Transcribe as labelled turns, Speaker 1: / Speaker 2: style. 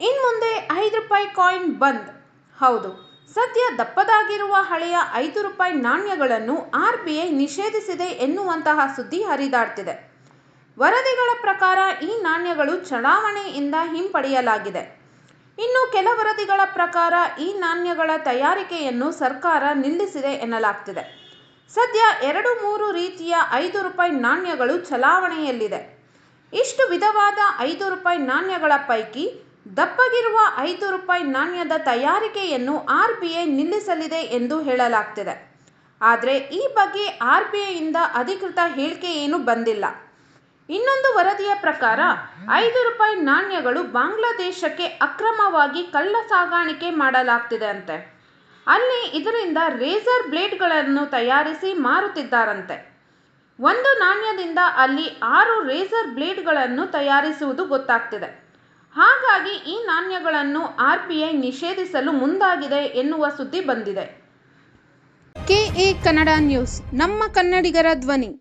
Speaker 1: ಇನ್ಮುಂದೆ ₹5 ಕಾಯಿನ್ ಬಂದ್. ಹೌದು, ಸದ್ಯ ದಪ್ಪದಾಗಿರುವ ಹಳೆಯ ₹5 ನಾಣ್ಯಗಳನ್ನು RBI ನಿಷೇಧಿಸಿದೆ ಎನ್ನುವಂತಹ ಸುದ್ದಿ ಹರಿದಾಡ್ತಿದೆ. ವರದಿಗಳ ಪ್ರಕಾರ ಈ ನಾಣ್ಯಗಳು ಚಲಾವಣೆಯಿಂದ ಹಿಂಪಡೆಯಲಾಗಿದೆ. ಇನ್ನು ಕೆಲ ವರದಿಗಳ ಪ್ರಕಾರ ಈ ನಾಣ್ಯಗಳ ತಯಾರಿಕೆಯನ್ನು ಸರ್ಕಾರ ನಿಲ್ಲಿಸಿದೆ ಎನ್ನಲಾಗ್ತಿದೆ. ಸದ್ಯ 2-3 ರೀತಿಯ ₹5 ನಾಣ್ಯಗಳು ಚಲಾವಣೆಯಲ್ಲಿದೆ. ಇಷ್ಟು ವಿಧವಾದ ₹5 ನಾಣ್ಯಗಳ ಪೈಕಿ ದಪ್ಪಗಿರುವ ₹5 ನಾಣ್ಯದ ತಯಾರಿಕೆಯನ್ನು RBI ನಿಲ್ಲಿಸಲಿದೆ ಎಂದು ಹೇಳಲಾಗ್ತಿದೆ. ಆದರೆ ಈ ಬಗ್ಗೆ RBIಯಿಂದ ಅಧಿಕೃತ ಹೇಳಿಕೆ ಏನೂ ಬಂದಿಲ್ಲ. ಇನ್ನೊಂದು ವರದಿಯ ಪ್ರಕಾರ ₹5 ನಾಣ್ಯಗಳು ಬಾಂಗ್ಲಾದೇಶಕ್ಕೆ ಅಕ್ರಮವಾಗಿ ಕಳ್ಳ ಸಾಗಾಣಿಕೆ ಮಾಡಲಾಗ್ತಿದೆ ಅಂತೆ. ಅಲ್ಲಿ ಇದರಿಂದ ರೇಸರ್ ಬ್ಲೇಡ್ಗಳನ್ನು ತಯಾರಿಸಿ ಮಾರುತ್ತಿದ್ದಾರಂತೆ. ಒಂದು ನಾಣ್ಯದಿಂದ ಅಲ್ಲಿ 6 ರೇಸರ್ ಬ್ಲೇಡ್ಗಳನ್ನು ತಯಾರಿಸುವುದು ಗೊತ್ತಾಗ್ತಿದೆ. ಹಾಗಾಗಿ ಈ ನಾಣ್ಯಗಳನ್ನು RBI ನಿಷೇಧಿಸಲು ಮುಂದಾಗಿದೆ ಎನ್ನುವ ಸುದ್ದಿ ಬಂದಿದೆ.
Speaker 2: KA ಕನ್ನಡ ನ್ಯೂಸ್, ನಮ್ಮ ಕನ್ನಡಿಗರ ಧ್ವನಿ.